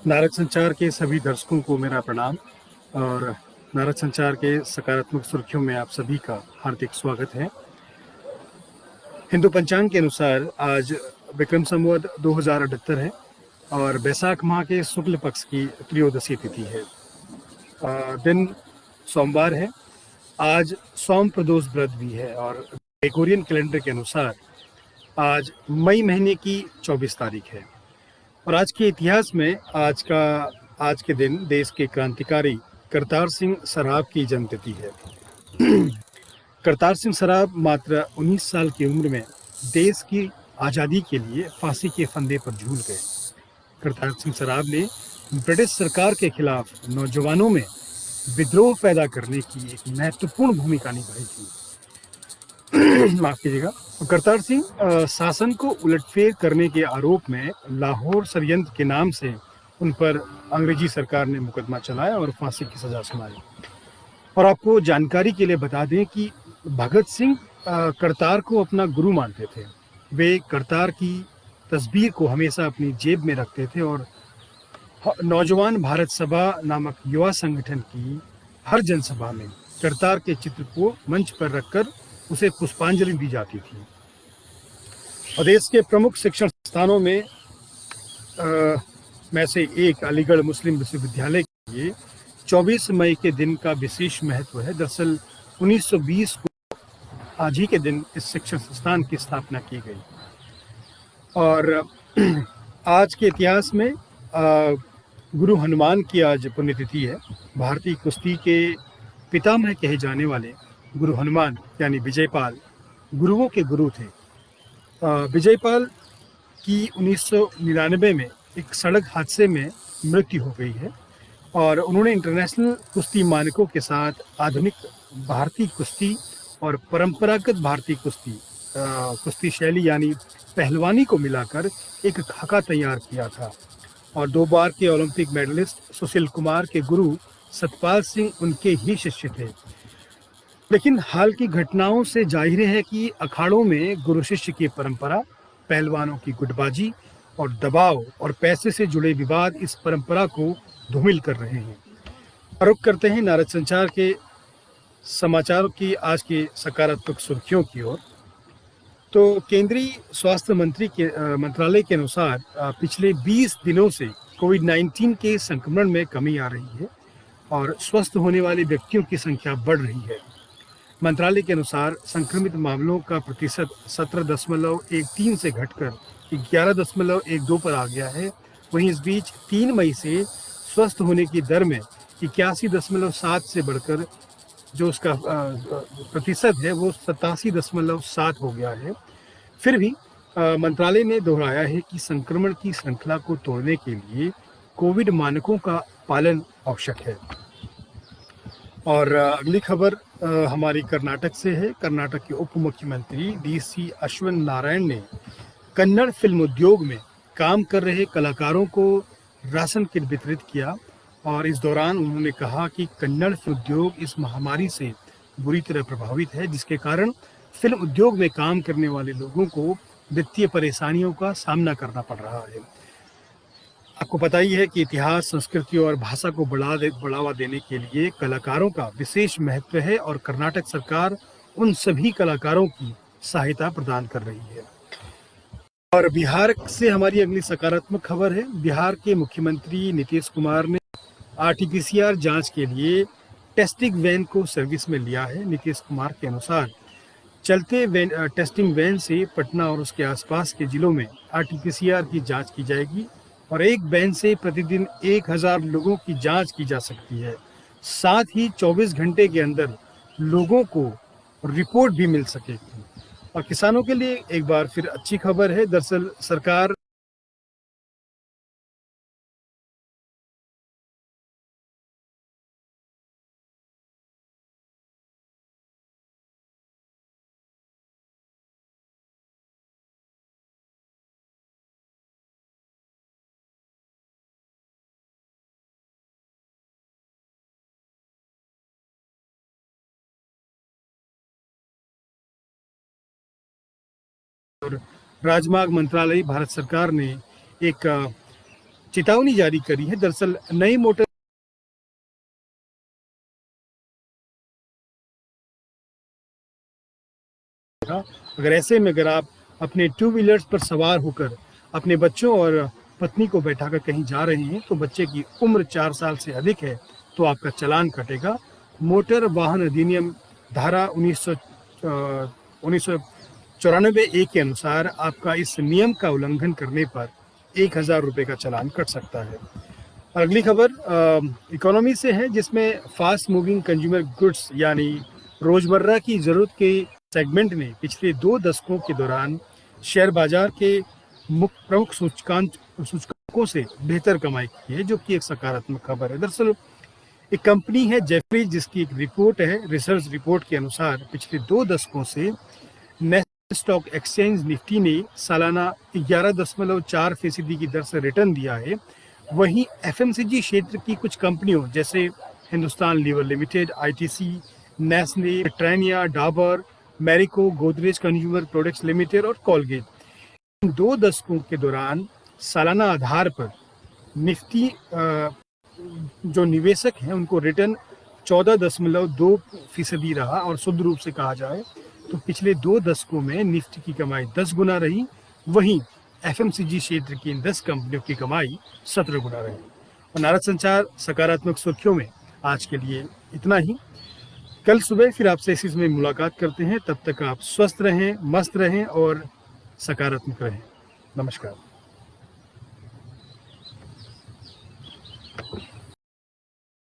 नारद संचार के सभी दर्शकों को मेरा प्रणाम और नारद संचार के सकारात्मक सुर्खियों में आप सभी का हार्दिक स्वागत है। हिंदू पंचांग के अनुसार आज विक्रम संवत 2078 है और बैसाख माह के शुक्ल पक्ष की त्रयोदशी तिथि है। दिन सोमवार है। आज सोम प्रदोष व्रत भी है और ग्रेगोरियन कैलेंडर के अनुसार आज मई महीने की 24 तारीख है। और आज के इतिहास में आज के दिन देश के क्रांतिकारी करतार सिंह सराफ की जन्मतिथि है। करतार सिंह सराफ मात्र 19 साल की उम्र में देश की आज़ादी के लिए फांसी के फंदे पर झूल गए। करतार सिंह सराफ ने ब्रिटिश सरकार के खिलाफ नौजवानों में विद्रोह पैदा करने की एक महत्वपूर्ण भूमिका निभाई थी। माफ कीजिएगा। करतार सिंह शासन को उलटफेर करने के आरोप में लाहौर षड्यंत्र के नाम से उन पर अंग्रेजी सरकार ने मुकदमा चलाया और फांसी की सजा सुनाई। और आपको जानकारी के लिए बता दें कि भगत सिंह करतार को अपना गुरु मानते थे। वे करतार की तस्वीर को हमेशा अपनी जेब में रखते थे और नौजवान भारत सभा नामक युवा संगठन की हर जनसभा में करतार के चित्र को मंच पर रखकर उसे पुष्पांजलि दी जाती थी। और देश के प्रमुख शिक्षण संस्थानों में से एक अलीगढ़ मुस्लिम विश्वविद्यालय के लिए 24 मई के दिन का विशेष महत्व है। दरअसल 1920 को आज ही के दिन इस शिक्षण संस्थान की स्थापना की गई। और आज के इतिहास में गुरु हनुमान की आज पुण्यतिथि है। भारतीय कुश्ती के पितामह कहे जाने वाले गुरु हनुमान यानी विजयपाल गुरुओं के गुरु थे। विजयपाल की 1999 में एक सड़क हादसे में मृत्यु हो गई है और उन्होंने इंटरनेशनल कुश्ती मानकों के साथ आधुनिक भारतीय कुश्ती और परंपरागत भारतीय कुश्ती शैली यानी पहलवानी को मिलाकर एक खाका तैयार किया था। और 2 बार के ओलंपिक मेडलिस्ट सुशील कुमार के गुरु सतपाल सिंह उनके ही शिष्य थे। लेकिन हाल की घटनाओं से जाहिर है कि अखाड़ों में गुरु शिष्य की परंपरा, पहलवानों की गुटबाजी और दबाव और पैसे से जुड़े विवाद इस परंपरा को धूमिल कर रहे हैं। रुख करते हैं नारद संचार के समाचारों की आज की सकारात्मक सुर्खियों की ओर। तो केंद्रीय स्वास्थ्य मंत्रालय के अनुसार पिछले 20 दिनों से कोविड-19 के संक्रमण में कमी आ रही है और स्वस्थ होने वाले व्यक्तियों की संख्या बढ़ रही है। मंत्रालय के अनुसार संक्रमित मामलों का प्रतिशत 17.13 से घटकर 11.12 पर आ गया है। वहीं इस बीच 3 मई से स्वस्थ होने की दर में 81.7 से बढ़कर जो उसका प्रतिशत है वो 87.7 हो गया है। फिर भी मंत्रालय ने दोहराया है कि संक्रमण की श्रृंखला को तोड़ने के लिए कोविड मानकों का पालन आवश्यक है। और अगली खबर हमारी कर्नाटक से है। कर्नाटक के उप मुख्यमंत्री DC अश्विन नारायण ने कन्नड़ फिल्म उद्योग में काम कर रहे कलाकारों को राशन किट वितरित किया और इस दौरान उन्होंने कहा कि कन्नड़ फिल्म उद्योग इस महामारी से बुरी तरह प्रभावित है, जिसके कारण फिल्म उद्योग में काम करने वाले लोगों को वित्तीय परेशानियों का सामना करना पड़ रहा है। आपको पता ही है कि इतिहास, संस्कृति और भाषा को बढ़ावा देने के लिए कलाकारों का विशेष महत्व है और कर्नाटक सरकार उन सभी कलाकारों की सहायता प्रदान कर रही है। और बिहार से हमारी अगली सकारात्मक खबर है। बिहार के मुख्यमंत्री नीतीश कुमार ने RT-PCR जांच के लिए टेस्टिंग वैन को सर्विस में लिया है। नीतीश कुमार के अनुसार चलते टेस्टिंग वैन से पटना और उसके आसपास के जिलों में RT-PCR की जांच की जाएगी और एक वैन से प्रतिदिन 1000 लोगों की जांच की जा सकती है। साथ ही 24 घंटे के अंदर लोगों को रिपोर्ट भी मिल सकेगी। और किसानों के लिए एक बार फिर अच्छी खबर है। दरअसल सरकार और राजमार्ग मंत्रालय भारत सरकार ने एक चेतावनी जारी करी है। दरअसल नई मोटर अगर ऐसे में अगर आप अपने टू व्हीलर्स पर सवार होकर अपने बच्चों और पत्नी को बैठाकर कहीं जा रहे हैं तो बच्चे की उम्र 4 साल से अधिक है तो आपका चालान कटेगा। मोटर वाहन अधिनियम धारा 1994 ए के अनुसार आपका इस नियम का उल्लंघन करने पर 1,000 रुपये का चालान कट सकता है। और अगली खबर इकोनॉमी से है, जिसमें फास्ट मूविंग कंज्यूमर गुड्स यानी रोजमर्रा की जरूरत के सेगमेंट ने पिछले 2 दशकों के दौरान शेयर बाजार के प्रमुख सूचकांकों से बेहतर कमाई की है, जो कि एक सकारात्मक खबर है। दरअसल एक कंपनी है जेफरी, जिसकी एक रिपोर्ट है, रिसर्च रिपोर्ट के अनुसार पिछले 2 दशकों से नेशनल स्टॉक एक्सचेंज निफ्टी ने सालाना 11.4% की दर से रिटर्न दिया है। वहीं एफएमसीजी क्षेत्र की कुछ कंपनियों जैसे हिंदुस्तान लीवर लिमिटेड, आईटीसी, नेस्ले, ट्रेनिया, Dabur, Marico, Godrej consumer products limited और कोलगेट, इन 2 दशकों के दौरान सालाना आधार पर निफ्टी जो निवेशक हैं उनको रिटर्न 14.2% रहा। और शुद्ध रूप से कहा जाए तो पिछले 2 दशकों में निफ्टी की कमाई 10 गुना रही, वहीं एफएमसीजी क्षेत्र की इन 10 कंपनियों की कमाई 17 गुना रही। और नारद संचार सकारात्मक सुर्खियों में आज के लिए इतना ही। कल सुबह फिर आपसे इस में मुलाकात करते हैं। तब तक आप स्वस्थ रहें, मस्त रहें और सकारात्मक रहें। नमस्कार।